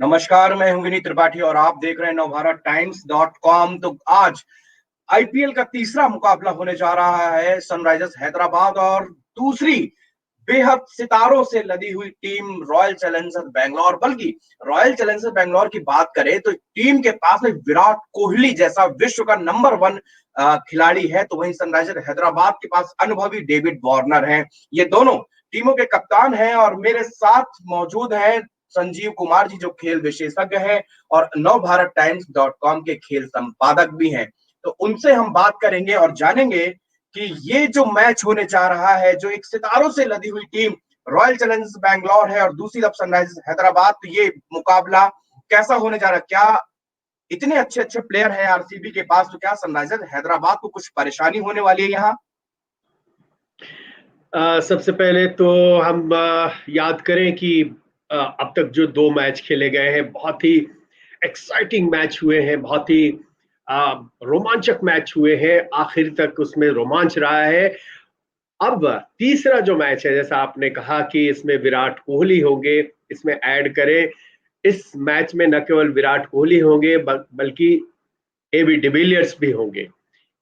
नमस्कार, मैं हूं विनीत त्रिपाठी और आप देख रहे हैं नवभारत टाइम्स .com। तो आज आईपीएल का तीसरा मुकाबला होने जा रहा है सनराइजर्स हैदराबाद और दूसरी बेहद सितारों से लदी हुई टीम रॉयल चैलेंजर्स बैंगलोर। बल्कि रॉयल चैलेंजर्स बैंगलोर की बात करें तो टीम के पास में विराट कोहली जैसा विश्व का नंबर 1 खिलाड़ी है, तो वहीं सनराइजर हैदराबाद के पास अनुभवी डेविड वार्नर हैं। ये दोनों टीमों के कप्तान हैं और मेरे साथ मौजूद हैं संजीव कुमार जी, जो खेल विशेषज्ञ हैं और नव भारत टाइम्स .com के खेल संपादक भी हैं। तो उनसे हम बात करेंगे और जानेंगे कि ये जो मैच होने जा रहा है, जो एक सितारों से लदी हुई टीम रॉयल चैलेंजर्स बैंगलोर है और दूसरी तरफ सनराइजर्स हैदराबाद, तो ये मुकाबला कैसा होने जा रहा है। क्या इतने अच्छे अच्छे प्लेयर हैं आरसीबी के पास, तो क्या सनराइजर्स हैदराबाद को कुछ परेशानी होने वाली है यहाँ? सबसे पहले तो हम याद करें कि अब तक जो 2 मैच खेले गए हैं, बहुत ही एक्साइटिंग मैच हुए हैं, बहुत ही रोमांचक मैच हुए हैं। आखिर तक उसमें रोमांच रहा है। अब तीसरा जो मैच है, जैसा आपने कहा कि इसमें विराट कोहली होंगे, इसमें ऐड करें, इस मैच में न केवल विराट कोहली होंगे बल्कि एबी डिविलियर्स भी होंगे।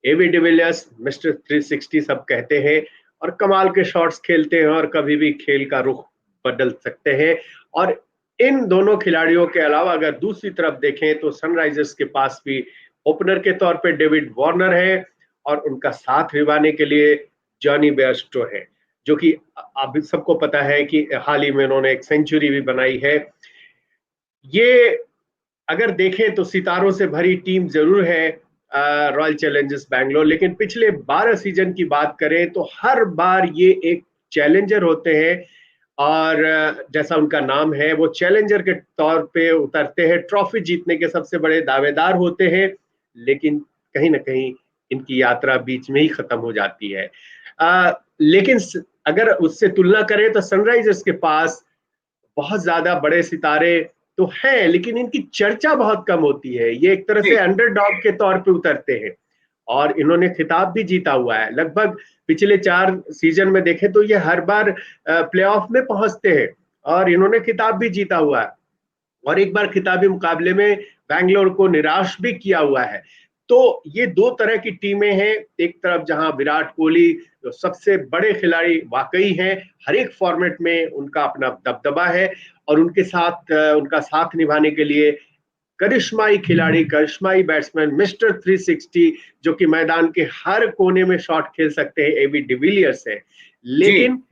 एबी डिविलियर्स मिस्टर 360 सब कहते हैं और कमाल के शॉट्स खेलते हैं और कभी भी खेल का रुख बदल सकते हैं। और इन दोनों खिलाड़ियों के अलावा अगर दूसरी तरफ देखें तो सनराइजर्स के पास भी ओपनर के तौर पे डेविड वार्नर है और उनका साथ निभाने के लिए जॉनी बेयरस्टो है, जो कि अभी सबको पता है कि हाल ही में उन्होंने एक सेंचुरी भी बनाई है। ये अगर देखें तो सितारों से भरी टीम जरूर है रॉयल चैलेंजर्स बैंगलोर, लेकिन पिछले 12 सीजन की बात करें तो हर बार ये एक चैलेंजर होते हैं और जैसा उनका नाम है, वो चैलेंजर के तौर पे उतरते हैं, ट्रॉफी जीतने के सबसे बड़े दावेदार होते हैं। लेकिन कहीं ना कहीं इनकी यात्रा बीच में ही खत्म हो जाती है। लेकिन अगर उससे तुलना करें तो सनराइजर्स के पास बहुत ज्यादा बड़े सितारे तो हैं, लेकिन इनकी चर्चा बहुत कम होती है। ये एक तरह से जी। अंडरडॉग के तौर पे उतरते हैं और इन्होंने खिताब भी जीता हुआ है। लगभग पिछले 4 सीजन में देखें तो ये हर बार प्लेऑफ में पहुंचते हैं और इन्होंने खिताब भी जीता हुआ है और एक बार खिताबी मुकाबले में बैंगलोर को निराश भी किया हुआ है। तो ये दो तरह की टीमें हैं। एक तरफ जहां विराट कोहली जो सबसे बड़े खिलाड़ी वाकई हैं, हर एक फॉर्मेट में उनका अपना दबदबा है और उनके साथ उनका साथ निभाने के लिए करिश्माई खिलाड़ी, करिश्माई बैट्समैन मिस्टर 360, जो कि मैदान के हर कोने में शॉट खेल सकते हैं, एबी डिविलियर्स है। जी। लेकिन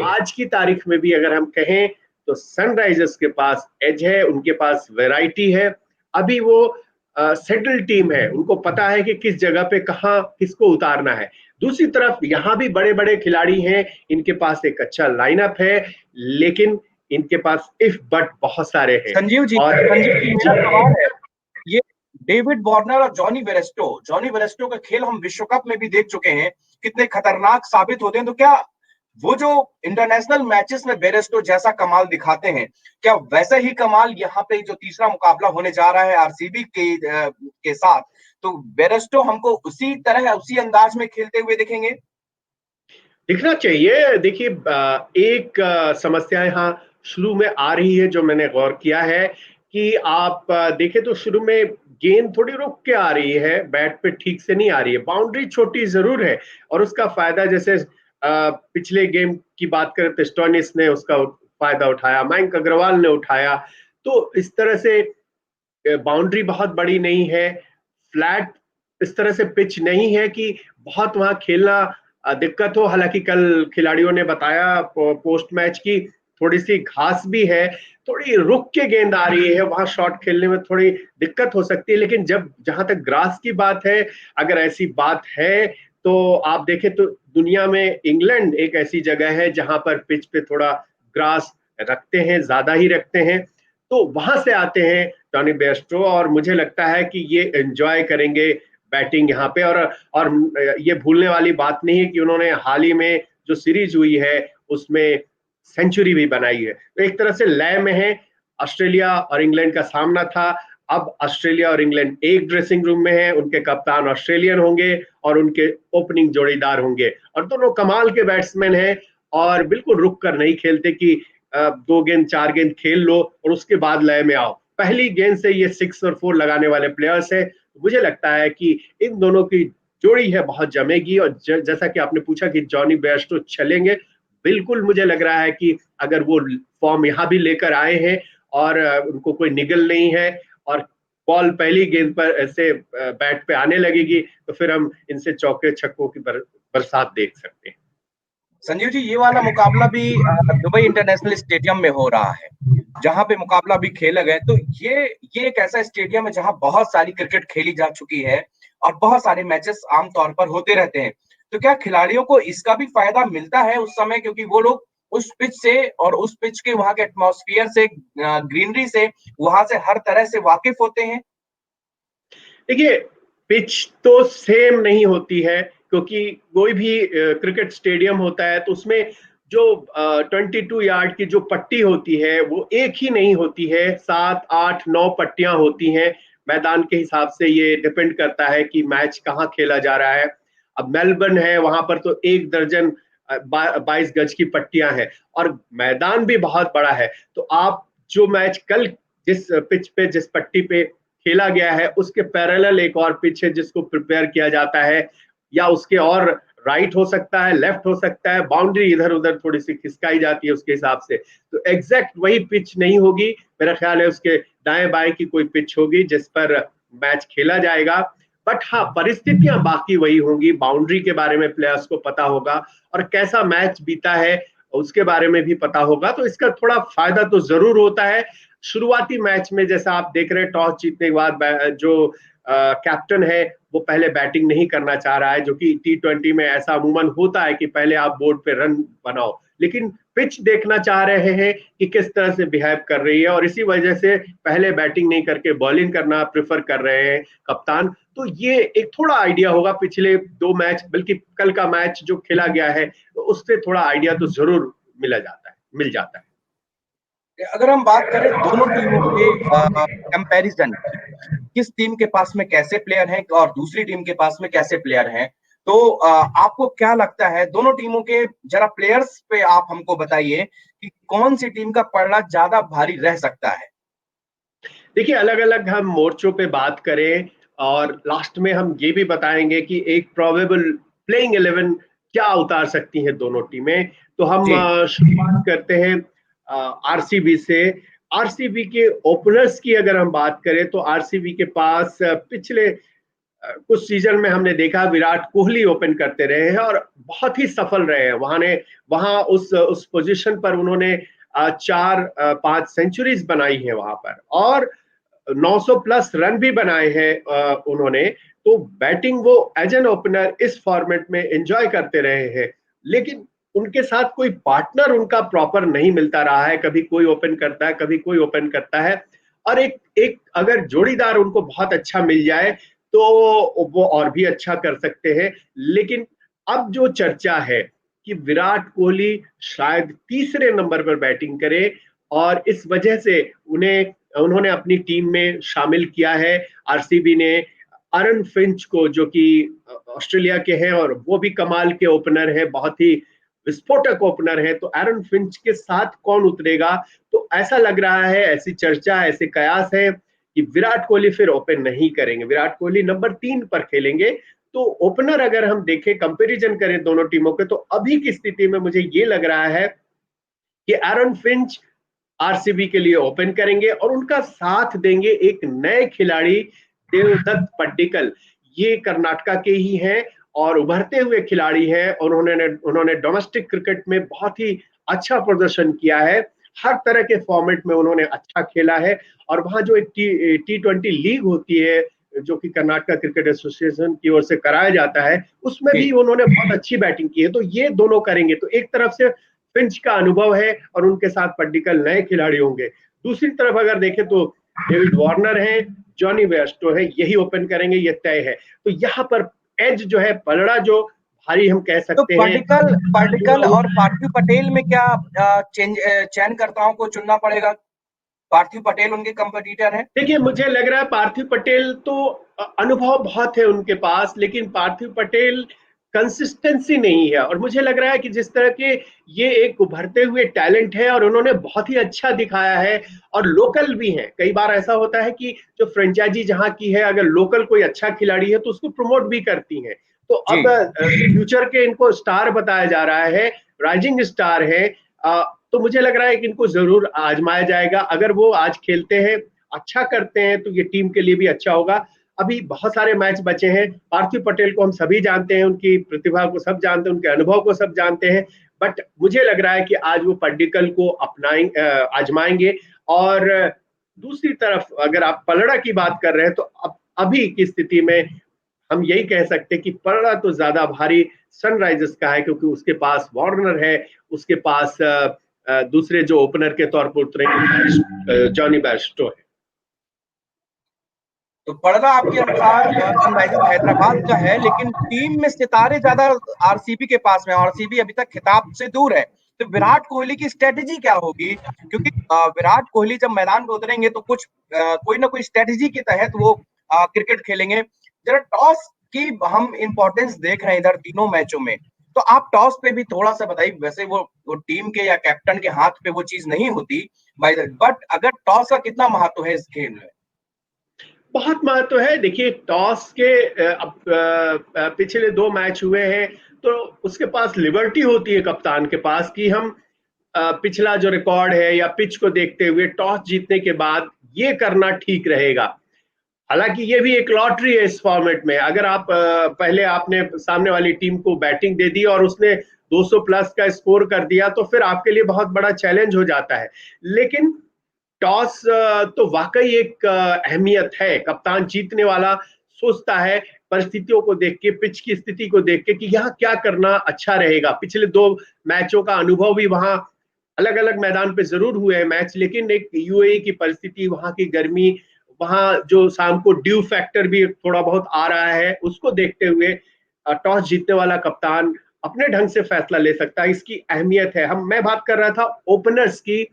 आज की तारीख में भी अगर हम कहें तो सनराइजर्स के पास एज है, उनके पास वैरायटी है। अभी वो सेटल टीम है, उनको पता है कि किस जगह पे कहाँ किसको उतारना है। दूसरी तरफ यहाँ भी बड़े बड़े खिलाड़ी हैं, इनके पास एक अच्छा लाइनअप है, लेकिन इनके पास इफ बट बहुत सारे हैं। और संजीव जी, मेरा सवाल है, ये डेविड वार्नर और जॉनी वेरेस्टो का खेल हम विश्व कप में भी देख चुके हैं, कितने खतरनाक साबित होते हैं। तो क्या वो जो इंटरनेशनल मैचेस में बेरेस्टो जैसा कमाल दिखाते हैं, क्या वैसा ही कमाल यहाँ पे जो तीसरा मुकाबला होने जा रहा है आरसीबी के साथ, तो बेरेस्टो हमको उसी तरह उसी अंदाज में खेलते हुए दिखेंगे? दिखना चाहिए। देखिए, एक समस्या यहाँ शुरू में आ रही है जो मैंने गौर किया है कि आप देखें तो शुरू में गेंद थोड़ी रुक के आ रही है, बैट पे ठीक से नहीं आ रही है, बाउंड्री छोटी जरूर है और उसका फायदा जैसे पिछले गेम की बात करें तो स्टोनिस ने उसका फायदा उठाया, मयंक अग्रवाल ने उठाया। तो इस तरह से बाउंड्री बहुत बड़ी नहीं है, फ्लैट इस तरह से पिच नहीं है कि बहुत वहां खेलना दिक्कत हो। हालांकि कल खिलाड़ियों ने बताया पोस्ट मैच की थोड़ी सी घास भी है, थोड़ी रुक के गेंद आ रही है, वहां शॉट खेलने में थोड़ी दिक्कत हो सकती है। लेकिन जब जहां तक ग्रास की बात है, अगर ऐसी बात है तो आप देखें तो दुनिया में इंग्लैंड एक ऐसी जगह है जहां पर पिच पे थोड़ा ग्रास रखते हैं, ज्यादा ही रखते हैं। तो वहां से आते हैं जॉनी बेयरस्टो और मुझे लगता है कि ये एंजॉय करेंगे बैटिंग यहाँ पे। और ये भूलने वाली बात नहीं है कि उन्होंने हाल ही में जो सीरीज हुई है उसमें सेंचुरी भी बनाई है। तो एक तरह से लय में है। ऑस्ट्रेलिया और इंग्लैंड का सामना था, अब ऑस्ट्रेलिया और इंग्लैंड एक ड्रेसिंग रूम में है, उनके कप्तान ऑस्ट्रेलियन होंगे और उनके ओपनिंग जोड़ीदार होंगे और दोनों कमाल के बैट्समैन हैं और बिल्कुल रुक कर नहीं खेलते कि 2 गेंद 4 गेंद खेल लो और उसके बाद लय में आओ। पहली गेंद से ये 6 और 4 लगाने वाले प्लेयर्स है। मुझे लगता है कि इन दोनों की जोड़ी है बहुत जमेगी। और जैसा कि आपने पूछा कि जॉनी बेयरस्टो चलेंगे, बिल्कुल मुझे लग रहा है कि अगर वो फॉर्म यहाँ भी लेकर आए हैं और उनको कोई निगल नहीं है और बॉल पहली गेंद पर ऐसे बैट पे आने लगेगी, तो फिर हम इनसे चौके छक्कों की बरसात देख सकते हैं। संजीव जी, ये वाला मुकाबला भी दुबई इंटरनेशनल स्टेडियम में हो रहा है, जहां पे मुकाबला भी खेला गया। तो ये एक ऐसा स्टेडियम है जहां बहुत सारी क्रिकेट खेली जा चुकी है और बहुत सारे मैचेस आमतौर पर होते रहते हैं। तो क्या खिलाड़ियों को इसका भी फायदा मिलता है उस समय, क्योंकि वो लोग उस पिच से और उस पिच के वहां के एटमॉस्फेयर से, ग्रीनरी से, वहां से हर तरह से वाकिफ होते हैं? देखिए, पिच तो सेम नहीं होती है, क्योंकि कोई भी क्रिकेट स्टेडियम होता है तो उसमें जो 22 यार्ड की जो पट्टी होती है वो एक ही नहीं होती है, 7 8 9 पट्टियां होती हैं। मैदान के हिसाब से ये डिपेंड करता है कि मैच कहाँ खेला जा रहा है। अब मेलबर्न है, वहां पर तो 1 दर्जन 22 गज की पट्टियां हैं और मैदान भी बहुत बड़ा है। तो आप जो मैच कल जिस पिच पे, जिस पट्टी पे खेला गया है, उसके पैरेलल एक और पिच है जिसको प्रिपेयर किया जाता है, या उसके और राइट हो सकता है, लेफ्ट हो सकता है, बाउंड्री इधर उधर थोड़ी सी खिसकाई जाती है उसके हिसाब से। तो एग्जैक्ट वही पिच नहीं होगी, मेरा ख्याल है उसके दाएं बाएं की कोई पिच होगी जिस पर मैच खेला जाएगा। बट हाँ, परिस्थितियां बाकी वही होंगी, बाउंड्री के बारे में प्लेयर्स को पता होगा और कैसा मैच बीता है उसके बारे में भी पता होगा। तो इसका थोड़ा फायदा तो जरूर होता है। शुरुआती मैच में जैसा आप देख रहे हैं, टॉस जीतने के बाद जो कैप्टन है वो पहले बैटिंग नहीं करना चाह रहा है, जो कि T20 में ऐसा अमूमन होता है कि पहले आप बोर्ड पे रन बनाओ, लेकिन पिच देखना चाह रहे हैं कि किस तरह से बिहेव कर रही है, और इसी वजह से पहले बैटिंग नहीं करके बॉलिंग करना प्रेफर कर रहे हैं कप्तान। तो ये एक थोड़ा आइडिया होगा पिछले 2 मैच, बल्कि कल का मैच जो खेला गया है, तो उससे थोड़ा आइडिया तो जरूर मिल जाता है। अगर हम बात करें दोनों टीमों के कंपैरिजन की, किस टीम के पास में कैसे प्लेयर हैं और दूसरी टीम के पास में कैसे प्लेयर हैं, तो आपको क्या लगता है दोनों टीमों के, जरा प्लेयर्स पे आप हमको बताइए कि कौन सी टीम का पलड़ा ज्यादा भारी रह सकता है? देखिए, अलग अलग हम मोर्चों पे बात करें और लास्ट में हम ये भी बताएंगे कि एक प्रोबेबल प्लेइंग 11 क्या उतार सकती हैं दोनों टीमें। तो हम जी। शुरुआत करते हैं आरसीबी से। आरसीबी के ओपनर्स की अगर हम बात करें तो आरसीबी के पास पिछले कुछ सीजन में हमने देखा विराट कोहली ओपन करते रहे हैं और बहुत ही सफल रहे हैं। वहां उस पोजीशन पर उन्होंने 4 5 सेंचुरीज बनाई है वहां पर, और 900 प्लस रन भी बनाए हैं उन्होंने। तो बैटिंग वो एज एन ओपनर इस फॉर्मेट में एंजॉय करते रहे हैं, लेकिन उनके साथ कोई पार्टनर उनका प्रॉपर नहीं मिलता रहा है। कभी कोई ओपन करता है, कभी कोई ओपन करता है, और एक एक अगर जोड़ीदार उनको बहुत अच्छा मिल जाए तो वो और भी अच्छा कर सकते हैं। लेकिन अब जो चर्चा है कि विराट कोहली शायद तीसरे नंबर पर बैटिंग करे, और इस वजह से उन्होंने अपनी टीम में शामिल किया है आरसीबी ने अरन फिंच को, जो कि ऑस्ट्रेलिया के हैं और वो भी कमाल के ओपनर है, बहुत ही विस्फोटक ओपनर है। तो एरन फिंच के साथ कौन उतरेगा? तो ऐसा लग रहा है, ऐसी चर्चा, ऐसे कयास है कि विराट कोहली फिर ओपन नहीं करेंगे, विराट कोहली नंबर 3 पर खेलेंगे। तो ओपनर अगर हम देखें, कंपैरिजन करें दोनों टीमों के, तो अभी की स्थिति में मुझे ये लग रहा है कि एरन फिंच आरसीबी के लिए ओपन करेंगे और उनका साथ देंगे एक नए खिलाड़ी, देवदत्त पड्डीकल। ये कर्नाटका के ही हैं और उभरते हुए खिलाड़ी हैं, और उन्होंने डोमेस्टिक क्रिकेट में बहुत ही अच्छा प्रदर्शन किया है। हर तरह के फॉर्मेट में उन्होंने अच्छा खेला है, और वहां जो एक T20 लीग होती है जो कि कर्नाटका क्रिकेट एसोसिएशन की ओर से कराया जाता है, उसमें जी। भी उन्होंने बहुत अच्छी बैटिंग की है। तो ये दोनों करेंगे, तो एक तरफ से फिंच का अनुभव है और उनके साथ पड्डीकल नए खिलाड़ी होंगे। दूसरी तरफ अगर देखें तो डेविड वार्नर है, जॉनी वेयरस्टो है, यही ओपन करेंगे, ये तय है। तो यहाँ पर एज जो है, पलड़ा जो भारी हम कह तो सकते हैं। पार्टिकल पार्टिकल और पार्थिव पटेल में क्या चयनकर्ताओं को चुनना पड़ेगा? पार्थिव पटेल उनके कंपटीटर है। देखिए, मुझे लग रहा है पार्थिव पटेल तो अनुभव बहुत है उनके पास, लेकिन पार्थिव पटेल कंसिस्टेंसी नहीं है। और मुझे लग रहा है कि जिस तरह के ये एक उभरते हुए टैलेंट है और उन्होंने बहुत ही अच्छा दिखाया है, और लोकल भी हैं। कई बार ऐसा होता है कि जो फ्रेंचाइजी जहां की है, अगर लोकल कोई अच्छा खिलाड़ी है तो उसको प्रमोट भी करती हैं। तो अब फ्यूचर के इनको स्टार बताया जा रहा है, राइजिंग स्टार है। तो मुझे लग रहा है कि इनको जरूर आजमाया जाएगा। अगर वो आज खेलते हैं, अच्छा करते हैं, तो ये टीम के लिए भी अच्छा होगा। अभी बहुत सारे मैच बचे हैं। पार्थिव पटेल को हम सभी जानते हैं, उनकी प्रतिभा को सब जानते हैं, उनके अनुभव को सब जानते हैं। बट मुझे लग रहा है कि आज वो पड्डीकल को आजमाएंगे। और दूसरी तरफ अगर आप पलड़ा की बात कर रहे हैं, तो अभी की स्थिति में हम यही कह सकते हैं कि पलड़ा तो ज्यादा भारी सनराइजर्स का है, क्योंकि उसके पास वार्नर है, उसके पास दूसरे जो ओपनर के तौर पर उतरे जॉनी बैरस्टो है। तो पड़ना आपके अनुसार सनराइजर्स हैदराबाद का है, लेकिन टीम में सितारे ज्यादा आरसीबी के पास में। आरसीबी अभी तक खिताब से दूर है। तो विराट कोहली की स्ट्रेटेजी क्या होगी? क्योंकि विराट कोहली जब मैदान में उतरेंगे तो कुछ कोई ना कोई स्ट्रेटेजी के तहत वो क्रिकेट खेलेंगे। जरा टॉस की हम इंपॉर्टेंस देख रहे हैं इधर तीनों मैचों में, तो आप टॉस पे भी थोड़ा सा बताइए। वैसे वो टीम के या कैप्टन के हाथ पे वो चीज नहीं होती, बट अगर टॉस का कितना महत्व है इस खेल में? बहुत महत्व है। देखिए, टॉस के पिछले 2 मैच हुए हैं, तो उसके पास लिबर्टी होती है कप्तान के पास कि हम पिछला जो रिकॉर्ड है या पिच को देखते हुए टॉस जीतने के बाद ये करना ठीक रहेगा। हालांकि ये भी एक लॉटरी है इस फॉर्मेट में। अगर आप पहले आपने सामने वाली टीम को बैटिंग दे दी और उसने 200 प्लस का स्कोर कर दिया, तो फिर आपके लिए बहुत बड़ा चैलेंज हो जाता है। लेकिन टॉस तो वाकई एक अहमियत है। कप्तान जीतने वाला सोचता है परिस्थितियों को देख के, पिच की स्थिति को देख के, कि यहाँ क्या करना अच्छा रहेगा। पिछले 2 मैचों का अनुभव भी वहां अलग अलग मैदान पे जरूर हुए हैं मैच, लेकिन एक यूएई की परिस्थिति, वहां की गर्मी, वहां जो शाम को ड्यू फैक्टर भी थोड़ा बहुत आ रहा है, उसको देखते हुए टॉस जीतने वाला कप्तान अपने ढंग से फैसला ले सकता है। इसकी अहमियत है। मैं बात कर रहा था ओपनर्स की।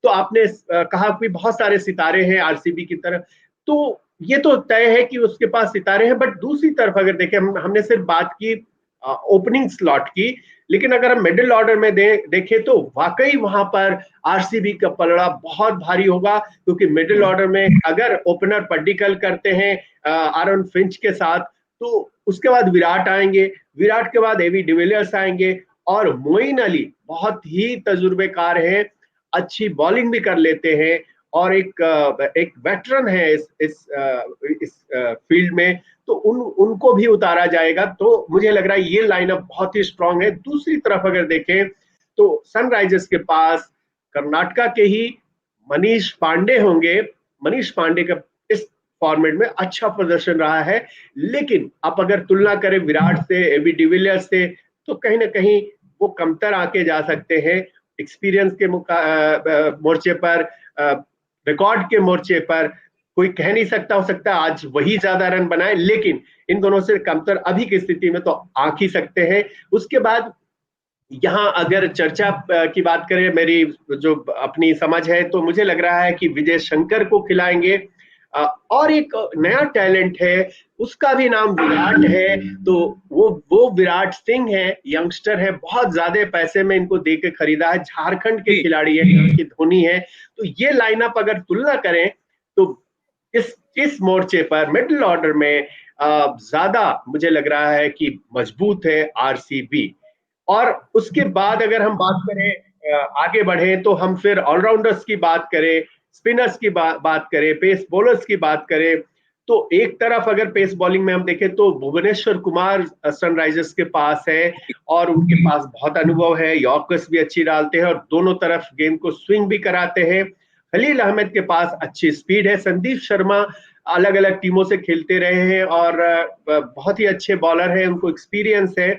तो आपने कहा कि बहुत सारे सितारे हैं आरसीबी की तरफ, तो ये तो तय है कि उसके पास सितारे हैं। बट दूसरी तरफ अगर देखें, हमने सिर्फ बात की ओपनिंग स्लॉट की, लेकिन अगर हम मिडिल ऑर्डर में देखें तो वाकई वहां पर आरसीबी का पलड़ा बहुत भारी होगा। क्योंकि मिडिल ऑर्डर में अगर ओपनर पड्डीकल करते हैं आरन फिंच के साथ, तो उसके बाद विराट आएंगे, विराट के बाद एबी डिविलियर्स आएंगे, और मोइन अली बहुत ही तजुर्बेकार है, अच्छी बॉलिंग भी कर लेते हैं, और एक वेटरन है इस फील्ड में। तो उनको भी उतारा जाएगा। तो मुझे लग रहा है ये लाइनअप बहुत ही स्ट्रांग है। दूसरी तरफ अगर देखें तो सनराइजर्स के पास कर्नाटका के ही मनीष पांडे होंगे। मनीष पांडे का इस फॉर्मेट में अच्छा प्रदर्शन रहा है, लेकिन आप अगर तुलना करें विराट से, एबी डिविलियर्स से, तो कहीं ना कहीं वो कमतर आके जा सकते हैं। एक्सपीरियंस के मोर्चे पर, रिकॉर्ड के मोर्चे पर कोई कह नहीं सकता, हो सकता है आज वही ज्यादा रन बनाए, लेकिन इन दोनों से कमतर अभी की स्थिति में तो आंक ही सकते हैं। उसके बाद यहाँ अगर चर्चा की बात करें, मेरी जो अपनी समझ है, तो मुझे लग रहा है कि विजय शंकर को खिलाएंगे। और एक नया टैलेंट है, उसका भी नाम विराट है। तो वो विराट सिंह है, यंगस्टर है, बहुत ज्यादा पैसे में इनको दे के खरीदा है, झारखंड के खिलाड़ी है, यहाँ की धोनी है। तो ये लाइनअप अगर तुलना करें तो इस मोर्चे पर मिडिल ऑर्डर में ज्यादा मुझे लग रहा है कि मजबूत है आरसीबी। और उसके बाद अगर हम बात करें, आगे बढ़े, तो हम फिर ऑलराउंडर्स की बात करें, स्पिनर्स की बात करें, पेस बॉलर्स की बात करें, तो एक तरफ अगर पेस बॉलिंग में हम देखें तो भुवनेश्वर कुमार सनराइजर्स के पास है, और उनके पास बहुत अनुभव है, यॉर्कर्स भी अच्छी डालते हैं और दोनों तरफ गेंद को स्विंग भी कराते हैं। खलील अहमद के पास अच्छी स्पीड है। संदीप शर्मा अलग अलग टीमों से खेलते रहे हैं और बहुत ही अच्छे बॉलर हैं, उनको एक्सपीरियंस है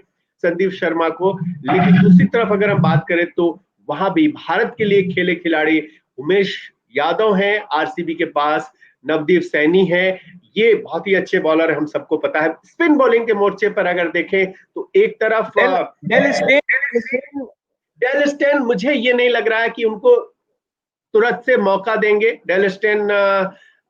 संदीप शर्मा को। लेकिन दूसरी तरफ अगर हम बात करें तो वहां भी भारत के लिए खेले खिलाड़ी उमेश यादव हैं आरसीबी के पास, नवदीप सैनी है, ये बहुत ही अच्छे बॉलर है, हम सबको पता है। स्पिन बॉलिंग के मोर्चे पर अगर देखें तो एक तरफ डेल स्टेन, मुझे ये नहीं लग रहा है कि उनको तुरंत से मौका देंगे। डेल स्टेन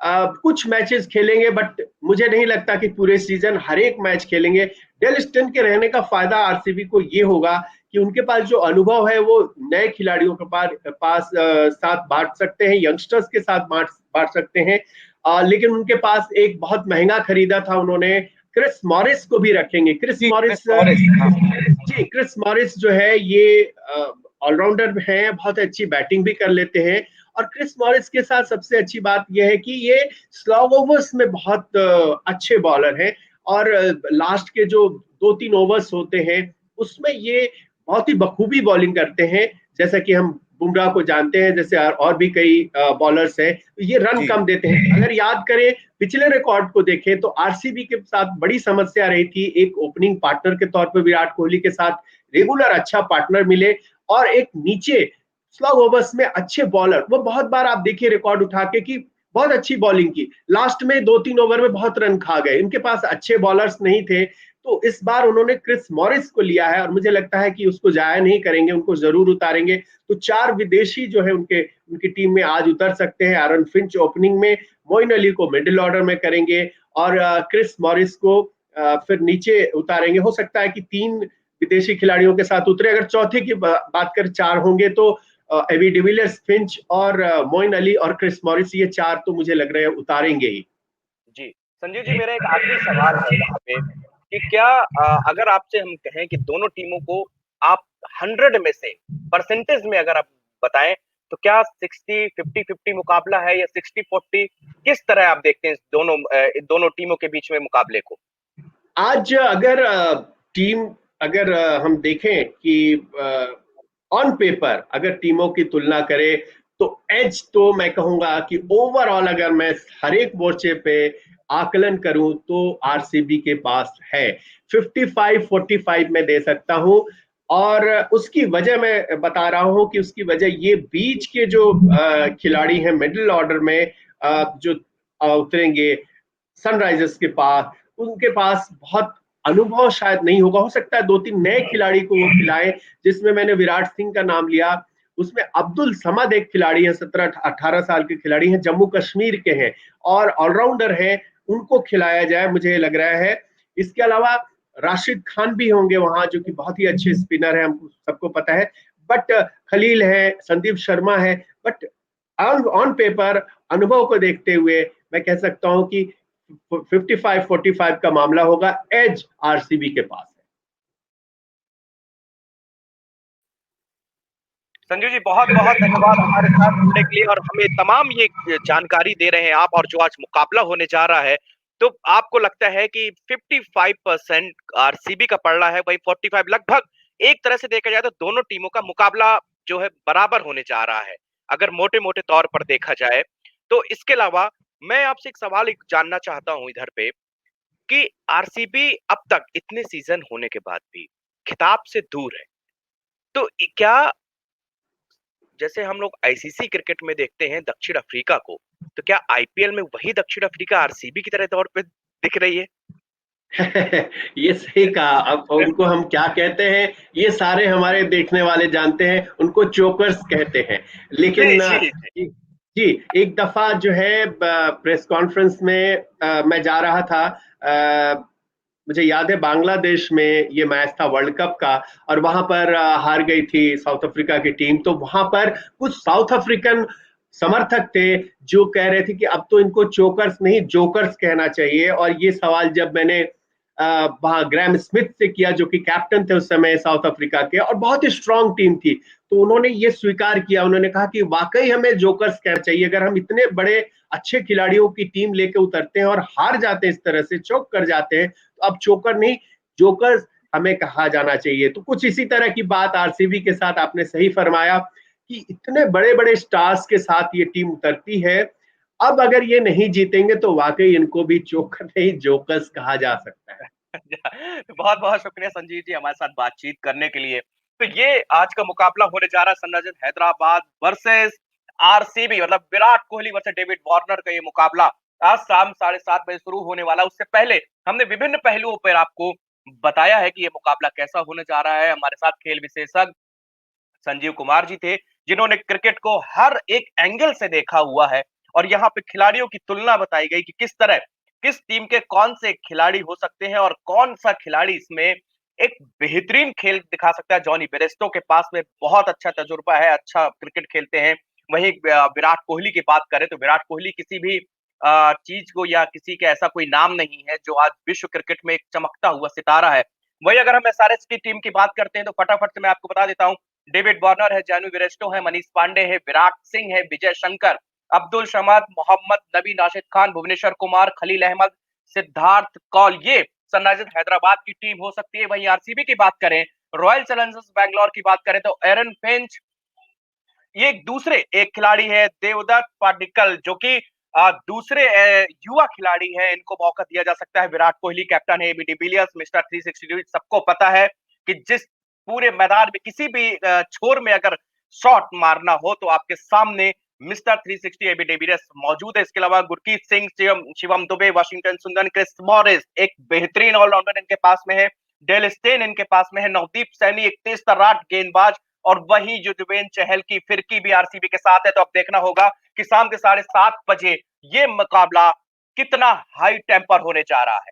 कुछ मैचेस खेलेंगे, बट मुझे नहीं लगता कि पूरे सीजन हर एक मैच खेलेंगे। डेल स्टेन के रहने का फायदा आरसीबी को ये होगा कि उनके पास जो अनुभव है वो नए खिलाड़ियों के पास साथ बांट सकते हैं, यंगस्टर्स के साथ बांट सकते हैं। लेकिन उनके पास एक बहुत महंगा खरीदा था उन्होंने, क्रिस मॉरिस को भी रखेंगे। क्रिस जी, मॉरिस, क्रिस मॉरिस, हाँ। जी क्रिस मॉरिस जो है ये ऑलराउंडर हैं, बहुत अच्छी बैटिंग भी कर लेते हैं। और क्रिस मॉरिस के साथ सबसे अच्छी बात यह है कि ये स्लॉग ओवर्स में बहुत अच्छे बॉलर हैं। और लास्ट के जो 2-3 ओवर्स होते हैं उसमें ये बहुत ही बखूबी बॉलिंग करते हैं, जैसा कि हम बुमराह को जानते हैं, जैसे और भी कई बॉलर्स हैं। तो ये रन जी, कम देते हैं। अगर याद करें पिछले रिकॉर्ड को देखें तो आरसीबी के साथ बड़ी समस्या रही थी, एक ओपनिंग पार्टनर के तौर पर विराट कोहली के साथ रेगुलर अच्छा पार्टनर मिले, और एक नीचे स्लॉग ओवर्स में अच्छे बॉलर। वो बहुत बार आप देखिए रिकॉर्ड उठा के कि बहुत अच्छी बॉलिंग की, लास्ट में 2-3 ओवर में बहुत रन खा गए, इनके पास अच्छे बॉलर्स नहीं थे। तो इस बार उन्होंने क्रिस मॉरिस को लिया है और मुझे लगता है कि उसको जाया नहीं करेंगे, उनको जरूर उतारेंगे। तो 4 विदेशी जो है उनकी टीम में आज उतर सकते हैं। आरन फिंच ओपनिंग में, मोइन अली को मिडिल ऑर्डर में करेंगे, और क्रिस मॉरिस को फिर नीचे उतारेंगे। हो सकता है कि 3 विदेशी खिलाड़ियों के साथ उतरे। अगर चौथे की बात कर 4 होंगे तो एबी डिविलियर्स, फिंच और मोइन अली और क्रिस मॉरिस, ये 4 तो मुझे लग रहे हैं उतारेंगे ही। जी संजीव जी, मेरा एक आखिरी सवाल है यहाँ पे कि क्या अगर आपसे हम कहें कि दोनों टीमों को आप 100 में से परसेंटेज में अगर आप बताएं तो क्या 60-50-50 मुकाबला है या 60-40, किस तरह आप देखते हैं इस दोनों टीमों के बीच में मुकाबले को? आज अगर टीम अगर हम देखें कि ऑन पेपर अगर टीमों की तुलना करें तो एज तो मैं कहूंगा कि ओवरऑल अगर मैं हर एक मोर्चे पे आकलन करूं तो आरसीबी के पास है। 55-45 में दे सकता हूं। और उसकी वजह मैं बता रहा हूं कि उसकी वजह ये बीच के जो खिलाड़ी हैं मिडिल ऑर्डर में, जो उतरेंगे सनराइजर्स के पास, उनके पास बहुत अनुभव शायद नहीं होगा। हो सकता है 2-3 नए खिलाड़ी को वो खिलाए, जिसमें मैंने विराट सिंह का नाम लिया। उसमें अब्दुल समद एक खिलाड़ी है, 17-18 साल के खिलाड़ी हैं, जम्मू कश्मीर के हैं और ऑलराउंडर हैं, उनको खिलाया जाए मुझे लग रहा है। इसके अलावा राशिद खान भी होंगे वहां, जो कि बहुत ही अच्छे स्पिनर है, हमको सबको पता है। बट खलील है, संदीप शर्मा है। बट ऑन पेपर अनुभव को देखते हुए मैं कह सकता हूं कि 55-45 का मामला होगा, एज आरसीबी के पास है। संजीव जी, बहुत बहुत धन्यवाद हमारे साथ जुड़ने के लिए और हमें तमाम ये जानकारी दे रहे हैं आप, और जो आज मुकाबला होने जा रहा है, तो आपको लगता है कि 55% आरसीबी का पड़ रहा है, वही 45 लगभग एक तरह से देखा जाए तो दोनों टीमों का मुकाबला जो है बराबर होने जा रहा है, अगर मोटे मोटे तौर पर देखा जाए। तो इसके अलावा मैं आपसे एक सवाल जानना चाहता हूं इधर पे कि आरसीबी अब तक इतने सीजन होने के बाद भी खिताब से दूर है। तो क्या, जैसे हम लोग आईसीसी क्रिकेट में देखते हैं दक्षिण अफ्रीका को, तो क्या आईपीएल में वही दक्षिण अफ्रीका आरसीबी की तरह तौर पे दिख रही है? ये सही कहा। अब उनको हम क्या कहते हैं ये सारे हमारे देखने वाले जानते हैं, उनको चोकर्स कहते हैं। जी लेकिन जी जी। जी, एक दफा जो है प्रेस कॉन्फ्रेंस में मैं जा रहा था, मुझे याद है बांग्लादेश में ये मैच था वर्ल्ड कप का, और वहां पर हार गई थी साउथ अफ्रीका की टीम। तो वहां पर कुछ साउथ अफ्रीकन समर्थक थे जो कह रहे थे कि अब तो इनको चोकर्स नहीं जोकर्स कहना चाहिए। और ये सवाल जब मैंने वहां ग्रैम स्मिथ से किया, जो कि कैप्टन थे उस समय साउथ अफ्रीका के, और बहुत ही स्ट्रांग टीम थी, तो उन्होंने ये स्वीकार किया। उन्होंने कहा कि वाकई हमें जोकर्स कहना चाहिए। अगर हम इतने बड़े अच्छे खिलाड़ियों की टीम लेके उतरते हैं और हार जाते हैं, इस तरह से चौक कर जाते हैं, तो अब चोकर नहीं जोकर्स हमें कहा जाना चाहिए। तो कुछ इसी तरह की बात आरसीबी के साथ आपने सही फरमाया कि इतने बड़े बड़े स्टार्स के साथ ये टीम उतरती है। अब अगर ये नहीं जीतेंगे तो वाकई इनको भी चोकर नहीं जोकर्स कहा जा सकता है। बहुत बहुत शुक्रिया संजीव जी हमारे साथ बातचीत करने के लिए। तो ये आज का मुकाबला होने जा रहा है सनराइजर्स हैदराबाद वर्सेस आरसीबी, मतलब Virat Kohli versus David Warner का ये मुकाबला आज शाम 7:30 बजे शुरू होने वाला। उससे पहले हमने विभिन्न पहलुओं पर आपको बताया है कि ये मुकाबला कैसा होने जा रहा है। हमारे साथ खेल विशेषज्ञ संजीव कुमार जी थे, जिन्होंने क्रिकेट को हर एक एंगल से देखा हुआ है और यहाँ पे खिलाड़ियों की तुलना बताई गई कि किस तरह किस टीम के कौन से खिलाड़ी हो सकते हैं और कौन सा खिलाड़ी इसमें एक बेहतरीन खेल दिखा सकता है। जॉनी बेयरस्टो के पास में बहुत अच्छा तजुर्बा है, अच्छा क्रिकेट खेलते हैं। वहीं विराट कोहली की बात करें तो विराट कोहली किसी भी चीज को या किसी का ऐसा कोई नाम नहीं है जो आज विश्व क्रिकेट में एक चमकता हुआ सितारा है। वही अगर हम एसआरएच की टीम की बात करते हैं तो फटाफट से मैं आपको बता देता हूं, डेविड वार्नर है, जॉनी बेयरस्टो है, मनीष पांडे है, विराट सिंह है, विजय शंकर, अब्दुल शमाद, मोहम्मद नबी, नाशिद खान, भुवनेश्वर कुमार, खलील अहमद, सिद्धार्थ कौल, ये सनराइजर्स हैदराबाद की टीम हो सकती है। वहीं आरसीबी की बात करें, रॉयल चैलेंजर्स बैंगलोर की बात करें तो एरन फिंच, ये एक खिलाड़ी है, देवदत्त पाडिक्कल जो कि दूसरे युवा खिलाड़ी है, इनको मौका दिया जा सकता है। विराट कोहली कैप्टन है, एबी डिविलियर्स मिस्टर 360, सबको पता है कि जिस पूरे मैदान में किसी भी छोर में अगर शॉट मारना हो तो आपके सामने मिस्टर 360 एबी डिविलियर्स मौजूद है। इसके अलावा गुरकीत सिंह, शिवम दुबे, वाशिंगटन सुंदर, क्रिस मॉरिस, एक बेहतरीन ऑलराउंडर इनके पास में है। डेल स्टेन इनके पास में है, नवदीप सैनी एक तेज तर्रार गेंदबाज, और वही युजवेंद्र चहल की फिरकी भी आरसीबी के साथ है। तो अब देखना होगा कि शाम के 7:30 बजे ये मुकाबला कितना हाई टेम्पर होने जा रहा है।